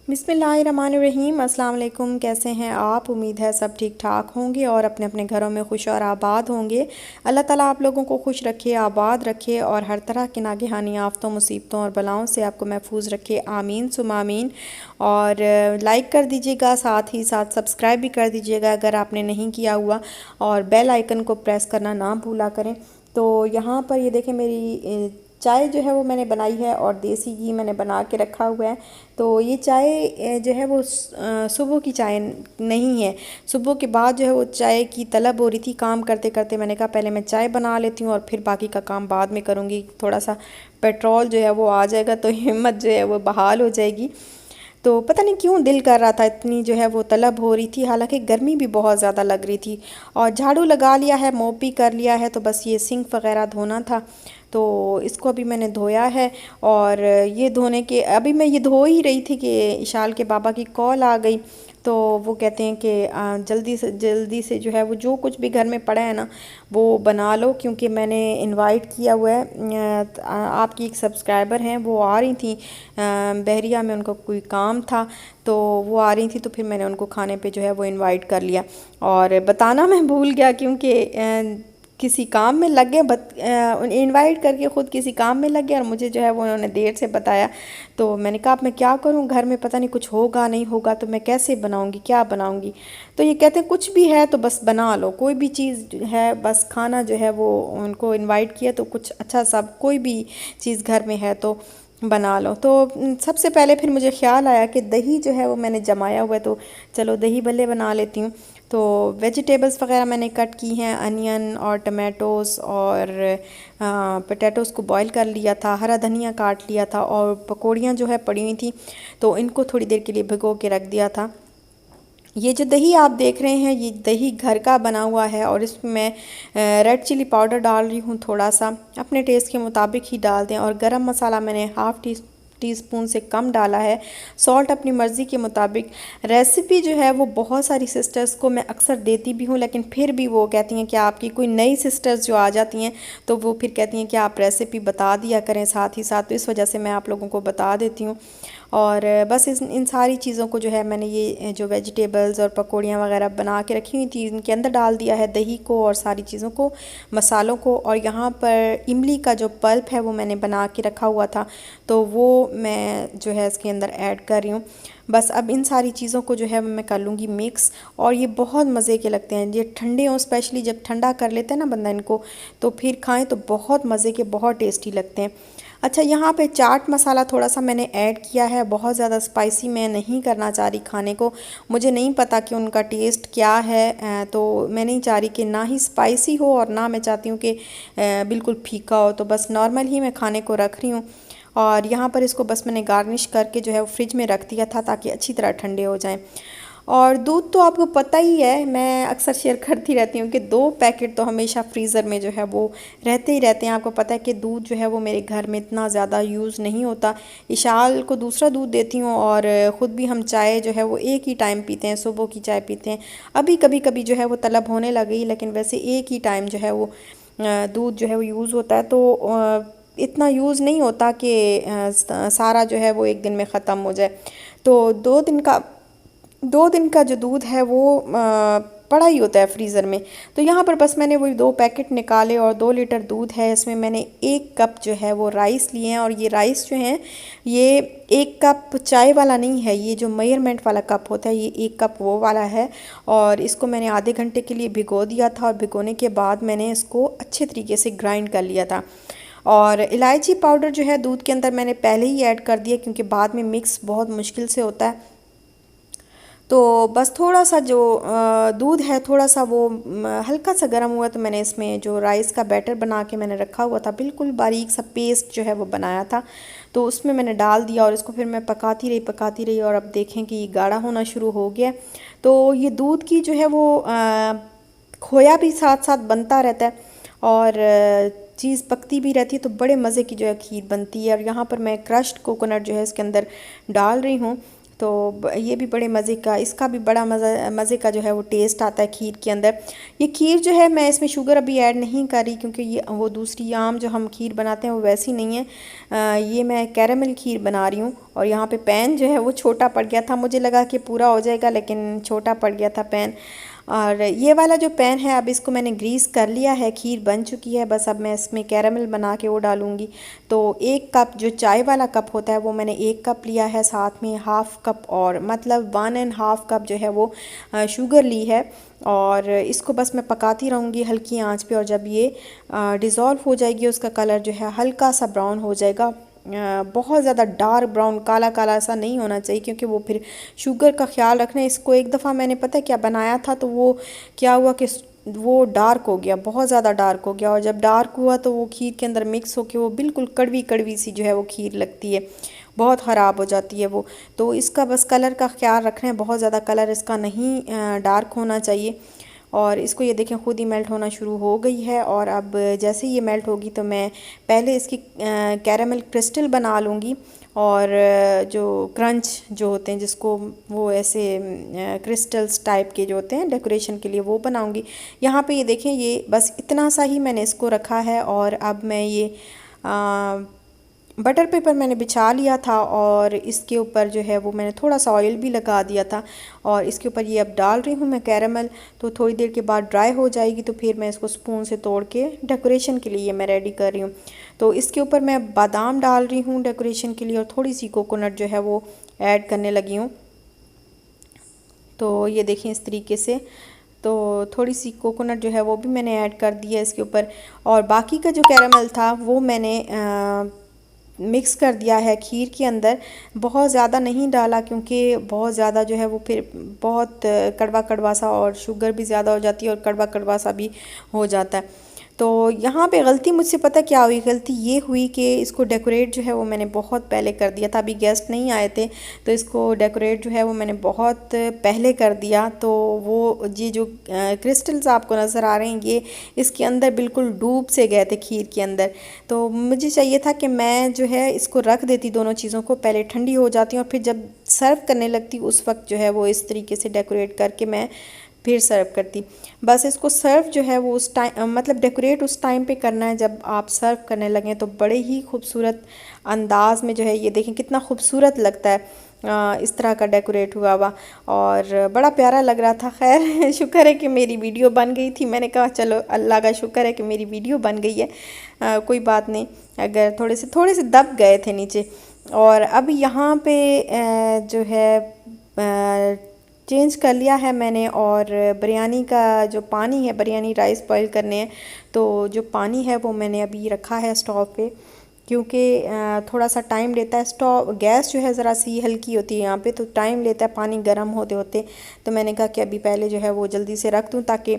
बिस्मिल्लाहिर्रहमानिर्रहीम। अस्सलाम वालेकुम। कैसे हैं आप? उम्मीद है सब ठीक ठाक होंगे और अपने अपने घरों में खुश और आबाद होंगे। अल्लाह ताला आप लोगों को खुश रखे, आबाद रखे और हर तरह की नागहानी आफतों, मुसीबतों और बलाओं से आपको महफूज रखे। आमीन सुम आमीन। और लाइक कर दीजिएगा, साथ ही साथ सब्सक्राइब भी कर दीजिएगा अगर आपने नहीं किया हुआ, और बेल आइकन को प्रेस करना ना भूला करें। तो यहाँ पर ये देखें, मेरी चाय जो है वो मैंने बनाई है और देसी घी मैंने बना के रखा हुआ है। तो ये चाय जो है वो सुबह की चाय नहीं है। सुबह के बाद जो है वो चाय की तलब हो रही थी काम करते करते। मैंने कहा पहले मैं चाय बना लेती हूँ और फिर बाकी का काम बाद में करूँगी। थोड़ा सा पेट्रोल जो है वो आ जाएगा तो हिम्मत जो है वो बहाल हो जाएगी। तो पता नहीं क्यों दिल कर रहा था, इतनी जो है वो तलब हो रही थी, हालांकि गर्मी भी बहुत ज़्यादा लग रही थी। और झाड़ू लगा लिया है, मोप भी कर लिया है, तो बस ये सिंक वगैरह धोना था। तो इसको अभी मैंने धोया है। और ये धोने के अभी मैं ये धो ही रही थी कि इशाल के बाबा की कॉल आ गई। तो वो कहते हैं कि जल्दी से जो है वो जो कुछ भी घर में पड़ा है ना वो बना लो, क्योंकि मैंने इनवाइट किया हुआ है। आपकी एक सब्सक्राइबर हैं, वो आ रही थी बहरिया में, उनका कोई काम था तो वो आ रही थी, तो फिर मैंने उनको खाने पे जो है वो इनवाइट कर लिया। और बताना मैं भूल गया, क्योंकि किसी काम में लग गए, इनवाइट करके ख़ुद किसी काम में लग गया और मुझे जो है वो उन्होंने देर से बताया। तो मैंने कहा अब मैं क्या करूं, घर में पता नहीं कुछ होगा नहीं होगा तो मैं कैसे बनाऊंगी, क्या बनाऊंगी। तो ये कहते हैं कुछ भी है तो बस बना लो, कोई भी चीज़ है, बस खाना जो है वो उनको इनवाइट किया तो कुछ अच्छा सा कोई भी चीज़ घर में है तो बना लो। तो सबसे पहले फिर मुझे ख़्याल आया कि दही जो है वो मैंने जमाया हुआ है, तो चलो दही भल्ले बना लेती हूँ। तो वेजिटेबल्स वगैरह मैंने कट की हैं, अनियन और टमाटोज़ और पोटैटोज़ को बॉईल कर लिया था, हरा धनिया काट लिया था, और पकौड़ियाँ जो है पड़ी हुई थी तो इनको थोड़ी देर के लिए भिगो के रख दिया था। ये जो दही आप देख रहे हैं ये दही घर का बना हुआ है, और इसमें मैं रेड चिली पाउडर डाल रही हूँ, थोड़ा सा अपने टेस्ट के मुताबिक ही डाल दें। और गरम मसाला मैंने हाफ़ टी स्पून से कम डाला है। सॉल्ट अपनी मर्ज़ी के मुताबिक। रेसिपी जो है वो बहुत सारी सिस्टर्स को मैं अक्सर देती भी हूँ, लेकिन फिर भी वो कहती हैं कि आपकी कोई नई सिस्टर्स जो आ जाती हैं तो वो फिर कहती हैं कि आप रेसिपी बता दिया करें साथ ही साथ, तो इस वजह से मैं आप लोगों को बता देती हूँ। और बस इन सारी चीज़ों को जो है मैंने ये जो वेजिटेबल्स और पकौड़ियाँ वगैरह बना के रखी हुई थी इनके अंदर डाल दिया है, दही को और सारी चीज़ों को, मसालों को। और यहाँ पर इमली का जो पल्प है वो मैंने बना के रखा हुआ था, तो वो मैं जो है इसके अंदर ऐड कर रही हूँ। बस अब इन सारी चीज़ों को जो है मैं कर लूँगी मिक्स। और ये बहुत मज़े के लगते हैं, ये ठंडे हों, स्पेशली जब ठंडा कर लेते हैं ना बंदा इनको, तो फिर खाएं तो बहुत मज़े के, बहुत टेस्टी लगते हैं। अच्छा, यहाँ पे चाट मसाला थोड़ा सा मैंने ऐड किया है, बहुत ज़्यादा स्पाइसी मैं नहीं करना चाह रही खाने को। मुझे नहीं पता कि उनका टेस्ट क्या है, तो मैं नहीं चाह रही कि ना ही स्पाइसी हो और ना मैं चाहती हूँ कि बिल्कुल फीका हो, तो बस नॉर्मल ही मैं खाने को रख रही हूँ। और यहाँ पर इसको बस मैंने गार्निश करके जो है वो फ्रिज में रख दिया था ताकि अच्छी तरह ठंडे हो जाएं। और दूध तो आपको पता ही है, मैं अक्सर शेयर करती रहती हूँ कि 2 पैकेट तो हमेशा फ्रीज़र में जो है वो रहते ही रहते हैं। आपको पता है कि दूध जो है वो मेरे घर में इतना ज़्यादा यूज़ नहीं होता। इशाल को दूसरा दूध देती हूँ और ख़ुद भी हम चाय जो है वो एक ही टाइम पीते हैं, सुबह की चाय पीते हैं। अभी कभी कभी जो है वो तलब होने लगी, लेकिन वैसे एक ही टाइम जो है वो दूध जो है वो यूज़ होता है। तो इतना यूज़ नहीं होता कि सारा जो है वो एक दिन में ख़त्म हो जाए। तो 2 दिन का जो दूध है वो पड़ा ही होता है फ्रीज़र में। तो यहाँ पर बस मैंने वही 2 पैकेट निकाले और 2 लीटर दूध है, इसमें मैंने 1 कप जो है वो राइस लिए हैं। और ये राइस जो हैं ये 1 कप चाय वाला नहीं है, ये जो मेजरमेंट वाला कप होता है ये 1 कप वो वाला है। और इसको मैंने आधे घंटे के लिए भिगो दिया था, और भिगोने के बाद मैंने इसको अच्छे तरीके से ग्राइंड कर लिया था। और इलायची पाउडर जो है दूध के अंदर मैंने पहले ही ऐड कर दिया, क्योंकि बाद में मिक्स बहुत मुश्किल से होता है। तो बस थोड़ा सा जो दूध है थोड़ा सा वो हल्का सा गर्म हुआ, तो मैंने इसमें जो राइस का बैटर बना के मैंने रखा हुआ था, बिल्कुल बारीक सा पेस्ट जो है वो बनाया था, तो उसमें मैंने डाल दिया। और इसको फिर मैं पकाती रही और अब देखें कि ये गाढ़ा होना शुरू हो गया। तो ये दूध की जो है वो खोया भी साथ साथ बनता रहता है और चीज़ पकती भी रहती है, तो बड़े मज़े की जो है खीर बनती है। और यहाँ पर मैं क्रश्ड कोकोनट जो है इसके अंदर डाल रही हूँ। तो ये भी बड़े मज़े का, इसका भी बड़ा मज़े का जो है वो टेस्ट आता है खीर के अंदर। ये खीर जो है मैं इसमें शुगर अभी ऐड नहीं कर रही, क्योंकि ये वो दूसरी आम जो हम खीर बनाते हैं वो वैसी नहीं है। ये मैं कैरेमल खीर बना रही हूँ। और यहाँ पे पैन जो है वो छोटा पड़ गया था, मुझे लगा कि पूरा हो जाएगा लेकिन छोटा पड़ गया था पैन। और ये वाला जो पैन है अब इसको मैंने ग्रीस कर लिया है, खीर बन चुकी है। बस अब मैं इसमें कैरेमल बना के वो डालूँगी। तो 1 कप जो चाय वाला कप होता है वो मैंने 1 कप लिया है, साथ में हाफ़ कप और मतलब 1.5 कप जो है वो शुगर ली है। और इसको बस मैं पकाती रहूँगी हल्की आंच पे। और जब ये डिज़ोल्व हो जाएगी, उसका कलर जो है हल्का सा ब्राउन हो जाएगा, बहुत ज़्यादा डार्क ब्राउन काला काला सा नहीं होना चाहिए, क्योंकि वो फिर शुगर का ख्याल रखना है। इसको एक दफ़ा मैंने पता है क्या बनाया था, तो वो क्या हुआ कि वो डार्क हो गया, बहुत ज़्यादा डार्क हो गया। और जब डार्क हुआ तो वो खीर के अंदर मिक्स होके वो बिल्कुल कड़वी कड़वी सी जो है वो खीर लगती है, बहुत ख़राब हो जाती है वो। तो इसका बस कलर का ख्याल रखना है, बहुत ज़्यादा कलर इसका नहीं डार्क होना चाहिए। और इसको ये देखें खुद ही मेल्ट होना शुरू हो गई है। और अब जैसे ये मेल्ट होगी तो मैं पहले इसकी कैरेमल क्रिस्टल बना लूँगी। और जो क्रंच जो होते हैं, जिसको वो ऐसे क्रिस्टल्स टाइप के जो होते हैं डेकोरेशन के लिए, वो बनाऊँगी। यहाँ पे ये देखें, ये बस इतना सा ही मैंने इसको रखा है। और अब मैं ये बटर पेपर मैंने बिछा लिया था और इसके ऊपर जो है वो मैंने थोड़ा सा ऑयल भी लगा दिया था। और इसके ऊपर ये अब डाल रही हूँ मैं कैरेमल। तो थोड़ी देर के बाद ड्राई हो जाएगी तो फिर मैं इसको स्पून से तोड़ के डेकोरेशन के लिए मैं रेडी कर रही हूँ। तो इसके ऊपर मैं बादाम डाल रही हूँ डेकोरेशन के लिए, और थोड़ी सी कोकोनट जो है वो ऐड करने लगी हूँ। तो ये देखें इस तरीके से, तो थोड़ी सी कोकोनट जो है वो भी मैंने ऐड कर दी है इसके ऊपर। और बाकी का जो कैरेमल था वो मैंने मिक्स कर दिया है खीर के अंदर। बहुत ज़्यादा नहीं डाला, क्योंकि बहुत ज़्यादा जो है वो फिर बहुत कड़वा कड़वा सा, और शुगर भी ज़्यादा हो जाती है और कड़वा कड़वा सा भी हो जाता है। तो यहाँ पे गलती मुझसे पता क्या हुई, गलती ये हुई कि इसको डेकोरेट जो है वो मैंने बहुत पहले कर दिया था। अभी गेस्ट नहीं आए थे तो इसको डेकोरेट जो है वो मैंने बहुत पहले कर दिया। तो वो ये जो क्रिस्टल्स आपको नज़र आ रहे हैं, ये इसके अंदर बिल्कुल डूब से गए थे खीर के अंदर। तो मुझे चाहिए था कि मैं जो है इसको रख देती दोनों चीज़ों को, पहले ठंडी हो जाती और फिर जब सर्व करने लगती उस वक्त जो है वो इस तरीके से डेकोरेट करके मैं फिर सर्व करती। बस इसको सर्व जो है वो उस टाइम मतलब डेकोरेट उस टाइम पे करना है जब आप सर्व करने लगें। तो बड़े ही खूबसूरत अंदाज में जो है, ये देखें कितना खूबसूरत लगता है इस तरह का डेकोरेट हुआ हुआ, और बड़ा प्यारा लग रहा था। खैर शुक्र है कि मेरी वीडियो बन गई थी। मैंने कहा चलो अल्लाह का शुक्र है कि मेरी वीडियो बन गई है, कोई बात नहीं अगर थोड़े से दब गए थे नीचे। और अब यहाँ पे जो है चेंज कर लिया है मैंने। और बिरयानी का जो पानी है, बिरयानी राइस बॉईल करने हैं, तो जो पानी है वो मैंने अभी रखा है स्टोव पे, क्योंकि थोड़ा सा टाइम लेता है। स्टोव गैस जो है ज़रा सी हल्की होती है यहाँ पे, तो टाइम लेता है पानी गर्म होते होते। तो मैंने कहा कि अभी पहले जो है वो जल्दी से रख दूँ, ताकि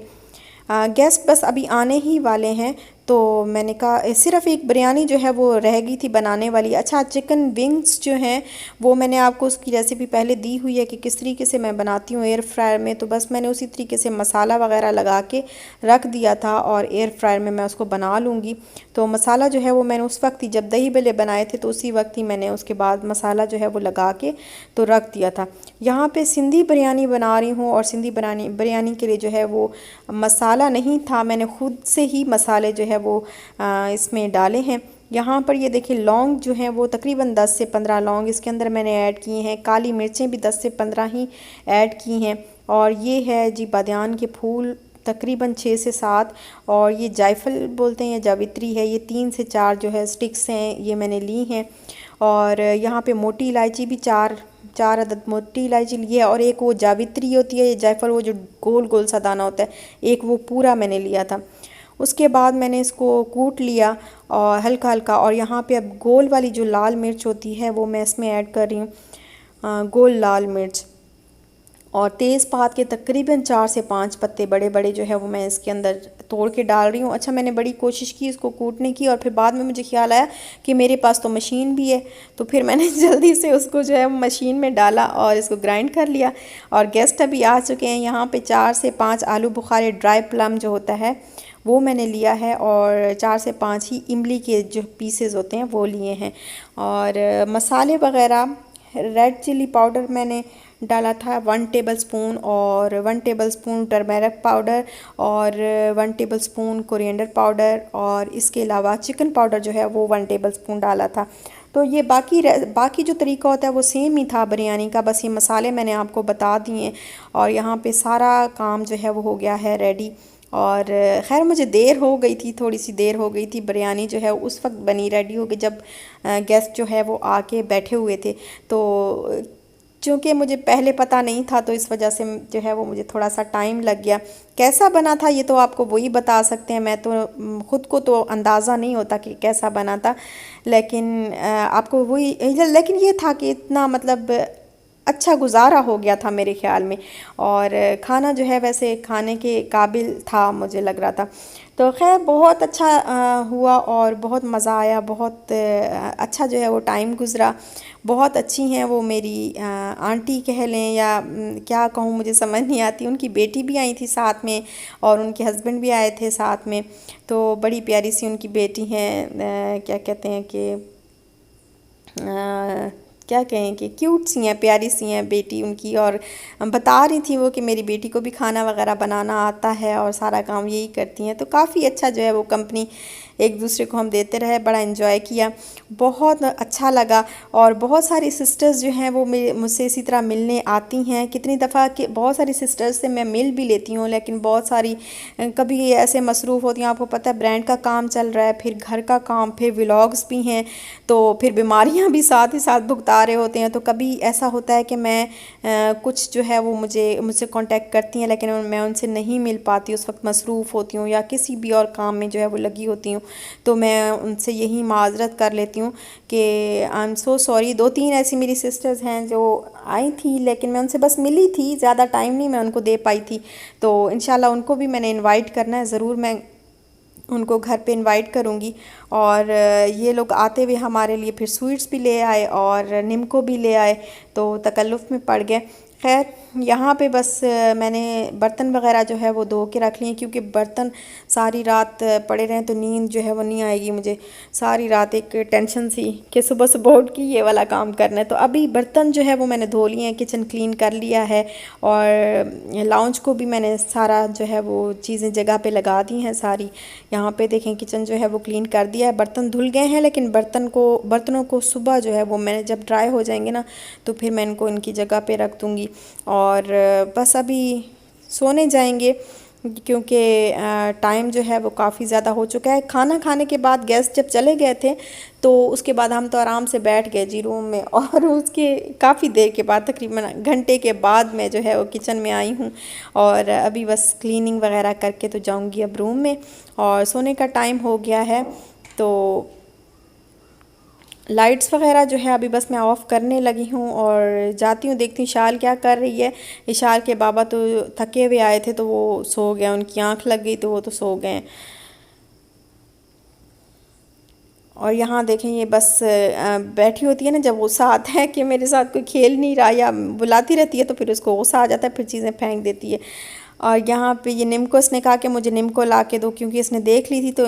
गेस्ट बस अभी आने ही वाले हैं। तो मैंने कहा सिर्फ़ एक बिरयानी जो है वो रह गई थी बनाने वाली। अच्छा, चिकन विंग्स जो हैं वो मैंने आपको उसकी रेसिपी पहले दी हुई है कि किस तरीके से मैं बनाती हूँ एयर फ्रायर में। तो बस मैंने उसी तरीके से मसाला वगैरह लगा के रख दिया था, और एयर फ्रायर में मैं उसको बना लूँगी। तो मसाला जो है वो मैंने उस वक्त ही, जब दही बल्ले बनाए थे तो उसी वक्त ही मैंने उसके बाद मसाला जो है वो लगा के तो रख दिया था। यहाँ पे सिंधी बिरयानी बना रही हूँ, और सिंधी बिरयानी के लिए जो है वो मसाला नहीं था, मैंने ख़ुद से ही मसाले जो है वो इसमें डाले हैं। यहाँ पर ये देखिए लौंग जो हैं वो तकरीबन 10 से 15 लौंग इसके अंदर मैंने ऐड किए हैं। काली मिर्चें भी 10 से 15 ही ऐड की हैं। और ये है जी बादियान के फूल तकरीबन 6 से 7, और ये जायफल बोलते हैं, जावित्री है, ये 3 से 4 जो है स्टिक्स हैं ये मैंने ली हैं। और यहाँ पे मोटी इलायची भी 4 अदद मोटी इलायची ली है, और एक वो जावित्री होती है, ये जायफल वो जो गोल गोल सा दाना होता है, एक वो पूरा मैंने लिया था। उसके बाद मैंने इसको कूट लिया और हल्का हल्का। और यहाँ पे अब गोल वाली जो लाल मिर्च होती है वो मैं इसमें ऐड कर रही हूँ, गोल लाल मिर्च। और तेज़पात के तकरीबन 4 से 5 पत्ते बड़े बड़े जो है वो मैं इसके अंदर तोड़ के डाल रही हूँ। अच्छा, मैंने बड़ी कोशिश की इसको कूटने की, और फिर बाद में मुझे ख्याल आया कि मेरे पास तो मशीन भी है, तो फिर मैंने जल्दी से उसको जो है मशीन में डाला और इसको ग्राइंड कर लिया। और गेस्ट अभी आ चुके हैं। यहाँ पे 4 से 5 आलू बुखारे ड्राई प्लम जो होता है वो मैंने लिया है, और 4 से 5 ही इमली के जो पीसेस होते हैं वो लिए हैं। और मसाले वगैरह रेड चिली पाउडर मैंने डाला था 1 टेबलस्पून, और 1 टेबलस्पून टर्मेरिक पाउडर, और 1 टेबलस्पून कोरिएंडर पाउडर, और इसके अलावा चिकन पाउडर जो है वो 1 टेबलस्पून डाला था। तो ये बाकी जो तरीका होता है वो सेम ही था बिरयानी का, बस ये मसाले मैंने आपको बता दिए। और यहाँ पे सारा काम जो है वो हो गया है रेडी। और ख़ैर मुझे देर हो गई थी, थोड़ी सी देर हो गई थी। बिरयानी जो है उस वक्त बनी रेडी हो गई जब गेस्ट जो है वो आके बैठे हुए थे। तो चूँकि मुझे पहले पता नहीं था तो इस वजह से जो है वो मुझे थोड़ा सा टाइम लग गया। कैसा बना था ये तो आपको वही बता सकते हैं, मैं तो ख़ुद को तो अंदाज़ा नहीं होता कि कैसा बना था, लेकिन आपको वही, लेकिन ये था कि इतना मतलब अच्छा गुजारा हो गया था मेरे ख्याल में। और खाना जो है वैसे खाने के काबिल था मुझे लग रहा था। तो खैर बहुत अच्छा हुआ और बहुत मज़ा आया, बहुत अच्छा जो है वो टाइम गुज़रा। बहुत अच्छी हैं वो मेरी आंटी कह लें या क्या कहूँ मुझे समझ नहीं आती। उनकी बेटी भी आई थी साथ में और उनके हस्बैंड भी आए थे साथ में। तो बड़ी प्यारी सी उनकी बेटी हैं, क्या कहते हैं कि क्या कहें कि क्यूट सी हैं, प्यारी सी हैं बेटी उनकी। और बता रही थी वो कि मेरी बेटी को भी खाना वगैरह बनाना आता है और सारा काम यही करती हैं। तो काफ़ी अच्छा जो है वो कंपनी एक दूसरे को हम देते रहे, बड़ा इन्जॉय किया, बहुत अच्छा लगा। और बहुत सारी सिस्टर्स जो हैं वो मुझसे इसी तरह मिलने आती हैं। कितनी दफ़ा कि बहुत सारी सिस्टर्स से मैं मिल भी लेती हूँ, लेकिन बहुत सारी कभी ऐसे मसरूफ़ होती हैं, आपको पता है ब्रांड का काम चल रहा है, फिर घर का काम, फिर व्लॉग्स भी हैं, तो फिर बीमारियाँ भी साथ ही साथ भुगता रहे होते हैं। तो कभी ऐसा होता है कि मैं कुछ जो है वो मुझसे कांटेक्ट करती हैं, लेकिन मैं उनसे नहीं मिल पाती, उस वक्त मसरूफ़ होती हूँ या किसी भी और काम में जो है वो लगी होती हूँ। तो मैं उनसे यही माजरत कर लेती हूँ कि आई एम सो सॉरी। 2-3 ऐसी मेरी सिस्टर्स हैं जो आई थी, लेकिन मैं उनसे बस मिली थी, ज़्यादा टाइम नहीं मैं उनको दे पाई थी। तो इंशाल्लाह उनको भी मैंने इनवाइट करना है, ज़रूर मैं उनको घर पे इनवाइट करूँगी। और ये लोग आते हुए हमारे लिए फिर स्वीट्स भी ले आए और निम्को भी ले आए, तो तकल्लुफ़ में पड़ गए। खैर यहाँ पे बस मैंने बर्तन वगैरह जो है वो धो के रख लिए, क्योंकि बर्तन सारी रात पड़े रहें तो नींद जो है वो नहीं आएगी मुझे। सारी रात एक टेंशन सी कि सुबह सुबह उठ के ये वाला काम करना है। तो अभी बर्तन जो है वो मैंने धो लिए हैं, किचन क्लीन कर लिया है, और लाउंज को भी मैंने सारा जो है वो चीज़ें जगह पे लगा दी हैं सारी। यहाँ पे देखें किचन जो है वो क्लीन कर दिया है। बर्तन धुल गए हैं, लेकिन बर्तनों को सुबह जो है वो मैंने जब ड्राई हो जाएंगे ना तो फिर मैं इनको इनकी जगह पे रख दूँगी। और बस अभी सोने जाएंगे, क्योंकि टाइम जो है वो काफ़ी ज़्यादा हो चुका है। खाना खाने के बाद गेस्ट जब चले गए थे तो उसके बाद हम तो आराम से बैठ गए जी रूम में, और उसके काफ़ी देर के बाद तकरीबन घंटे के बाद मैं जो है वो किचन में आई हूँ। और अभी बस क्लीनिंग वगैरह करके तो जाऊँगी अब रूम में, और सोने का टाइम हो गया है। तो लाइट्स वगैरह जो है अभी बस मैं ऑफ़ करने लगी हूँ और जाती हूँ, देखती हूँ इशाल क्या कर रही है। इशाल के बाबा तो थके हुए आए थे तो वो सो गए, उनकी आँख लग गई तो वो तो सो गए। और यहाँ देखें ये बस बैठी होती है ना, जब गुस्सा आता है कि मेरे साथ कोई खेल नहीं रहा या बुलाती रहती है तो फिर उसको गुस्सा आ जाता है, फिर चीज़ें फेंक देती है। और यहाँ पे ये निम्को, इसने कहा कि मुझे निम्को ला के दो, क्योंकि इसने देख ली थी तो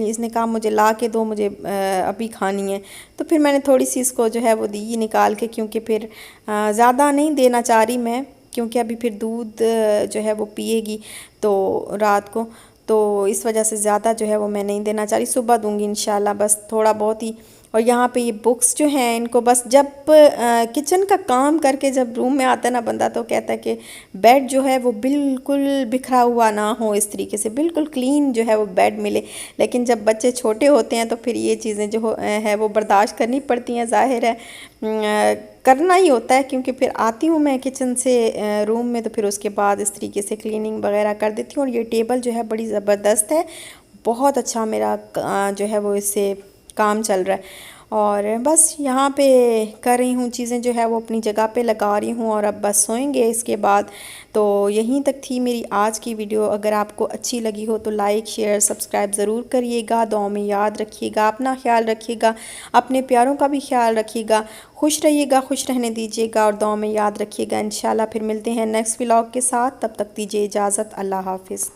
इसने कहा मुझे ला के दो, मुझे अभी खानी है। तो फिर मैंने थोड़ी सी इसको जो है वो दी निकाल के, क्योंकि फिर ज़्यादा नहीं देना चाह रही मैं, क्योंकि अभी फिर दूध जो है वो पिएगी तो रात को, तो इस वजह से ज़्यादा जो है वो मैं नहीं देना चाह रही, सुबह दूंगी इंशाल्लाह, बस थोड़ा बहुत ही। और यहाँ पे ये बुक्स जो हैं इनको बस जब किचन का काम करके जब रूम में आता है ना बंदा तो कहता है कि बेड जो है वो बिल्कुल बिखरा हुआ ना हो, इस तरीके से बिल्कुल क्लीन जो है वो बेड मिले। लेकिन जब बच्चे छोटे होते हैं तो फिर ये चीज़ें जो है वो बर्दाश्त करनी पड़ती हैं, ज़ाहिर है करना ही होता है, क्योंकि फिर आती हूँ मैं किचन से रूम में तो फिर उसके बाद इस तरीके से क्लीनिंग वगैरह कर देती हूँ। और ये टेबल जो है बड़ी ज़बरदस्त है, बहुत अच्छा मेरा जो है वो इससे काम चल रहा है। और बस यहाँ पे कर रही हूँ चीज़ें जो है वो अपनी जगह पे लगा रही हूँ, और अब बस सोएंगे इसके बाद। तो यहीं तक थी मेरी आज की वीडियो। अगर आपको अच्छी लगी हो तो लाइक शेयर सब्सक्राइब ज़रूर करिएगा, दुआओं में याद रखिएगा, अपना ख्याल रखिएगा, अपने प्यारों का भी ख्याल रखिएगा, खुश रहिएगा, खुश रहने दीजिएगा और दुआओं में याद रखिएगा। इंशाल्लाह फिर मिलते हैं नेक्स्ट व्लॉग के साथ, तब तक दीजिए इजाज़त, अल्लाह हाफिज़।